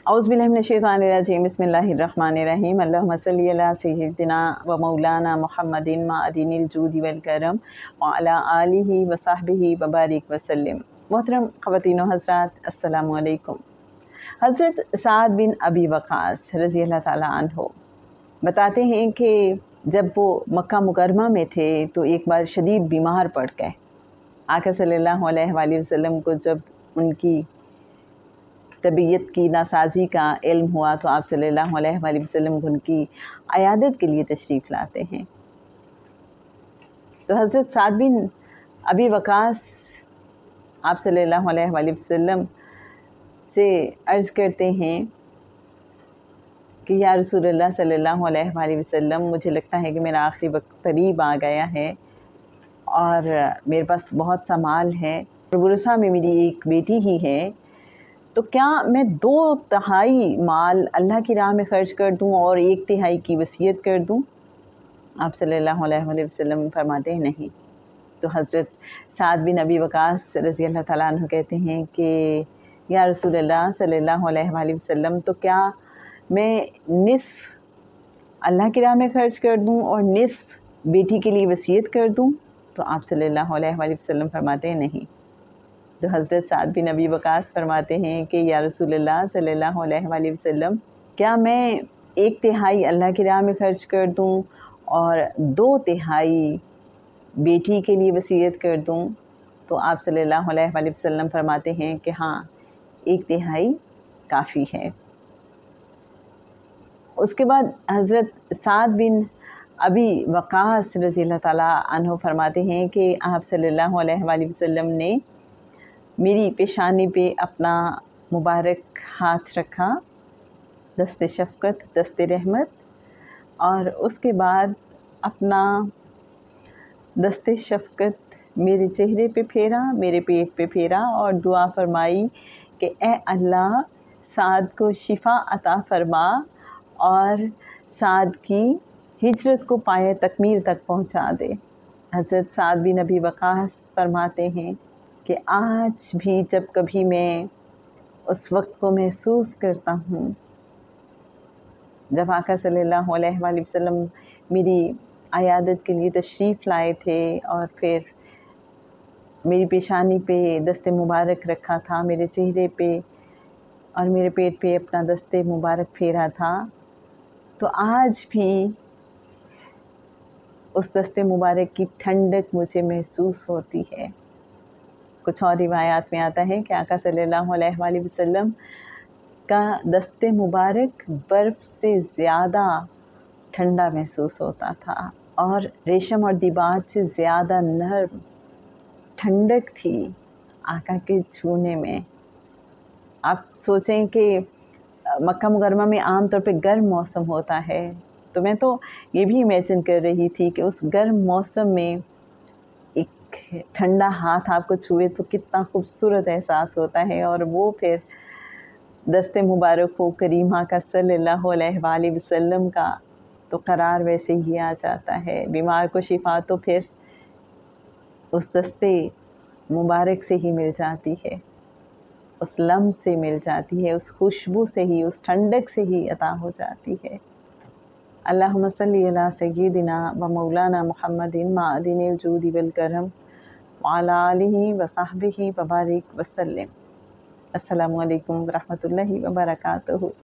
औज़ुबिल्लाहिमिनश्शैतानिर्रजीम बिस्मिल्लाहिर्रहमानिर्रहीम अल्लाहुम्मा सल्लि अला सय्यिदिना व मौलाना मुहम्मदिन माअदिनिल जूदि वल करम व अला आलिहि व सहबिहि व बारिक वसल्लम। मोहतरम ख़वातीन व हज़रात, अस्सलामु अलैकुम। हज़रत साद बिन अबी वक़ास रज़ी अल्लाह ताला अन्हो बताते हैं कि जब वो मक्का मुकरमा में थे तो एक बार शदीद बीमार पड़ गए। आका सल्लल्लाहु अलैहि वसल्लम को जब उनकी तबीयत की नासाज़ी का इल्म हुआ तो आप सल्लल्लाहु अलैहि वसल्लम उनकी अयादत के लिए तशरीफ़ लाते हैं। तो हज़रत साद बिन अबी वक़ास आप सल्लल्लाहु अलैहि वसल्लम से अर्ज़ करते हैं कि या रसूलल्लाह सल्लल्लाहु अलैहि वसल्लम, मुझे लगता है कि मेरा आखिरी वक्त करीब आ गया है और मेरे पास बहुत सा माल है और बुरसा में मेरी एक बेटी ही है, तो क्या मैं 2/3 माल अल्लाह की राह में ख़र्च कर दूं और 1/3 की वसीयत कर दूं? आप सल्लल्लाहु अलैहि वसल्लम फरमाते हैं नहीं। तो हज़रत साद बिन अबी वक़ास रज़ी अल्लाह ताला अन्हु कहते हैं कि या रसूलल्लाह सल्लल्लाहु अलैहि वसल्लम, तो क्या मैं निस्फ़ अल्लाह की राह में ख़र्च कर दूं और निस्फ़ बेटी के लिए वसीयत कर दूं? तो आप सल्लल्लाहु अलैहि वसल्लम फरमाते हैं नहीं। तो हज़रत साद बिन अबी वक़ास फरमाते हैं कि या रसूलल्लाह सल्लल्लाहु अलैहि वसल्लम, क्या मैं 1/3 अल्लाह की राह में ख़र्च कर दूं और 2/3 बेटी के लिए वसीयत कर दूं? तो आप सल्लल्लाहु अलैहि वसल्लम फरमाते हैं कि हाँ, 1/3 काफ़ी है। उसके बाद हज़रत साद बिन अबी वक़ास रज़ी अल्लाह ताला अन्हु फरमाते हैं कि आप सल्लल्लाहु अलैहि वसल्लम ने मेरी पेशानी पे अपना मुबारक हाथ रखा, दस्ते शफ़क़त, दस्ते रहमत, और उसके बाद अपना दस्ते शफ़क़त मेरे चेहरे पे फेरा, मेरे पेट पे फेरा और दुआ फरमाई कि ए अल्लाह, साद को शिफा अता फरमा और साद की हिजरत को पाए तकमील तक पहुंचा दे। हज़रत साद बिन अबी वक़ास फरमाते हैं कि आज भी जब कभी मैं उस वक्त को महसूस करता हूँ जब आका सल्लल्लाहु अलैहि वसल्लम मेरी अयादत के लिए तशरीफ़ लाए थे और फिर मेरी पेशानी पे दस्ते मुबारक रखा था, मेरे चेहरे पे और मेरे पेट पे अपना दस्ते मुबारक फेरा था, तो आज भी उस दस्ते मुबारक की ठंडक मुझे महसूस होती है। कुछ और रिवायात में आता है कि आका सल्लल्लाहु अलैहि वसल्लम का दस्ते मुबारक बर्फ़ से ज़्यादा ठंडा महसूस होता था और रेशम और दिबाज से ज़्यादा नर्म ठंडक थी आका के छूने में। आप सोचें कि मक्का मुकरमा में आम तौर पे गर्म मौसम होता है, तो मैं तो ये भी इमेजिन कर रही थी कि उस गर्म मौसम में एक ठंडा हाथ आपको छुए तो कितना खूबसूरत एहसास होता है, और वो फिर दस्ते मुबारक हो करीमा का सल्लल्लाहु अलैहि वसल्लम का, तो करार वैसे ही आ जाता है। बीमार को शिफा तो फिर उस दस्ते मुबारक से ही मिल जाती है, उस लम्स से मिल जाती है, उस खुशबू से ही, उस ठंडक से ही अता हो जाती है। अल्लाहुम्मा सल्लि अला सय्यिदिना व मौलाना मुहम्मदिन माअदिनिल जूदि वल करम व अला आलिहि व सहबिहि व बारिक वसल्लम। अस्सलामु अलैकुम व रहमतुल्लाहि व बरकातुहू।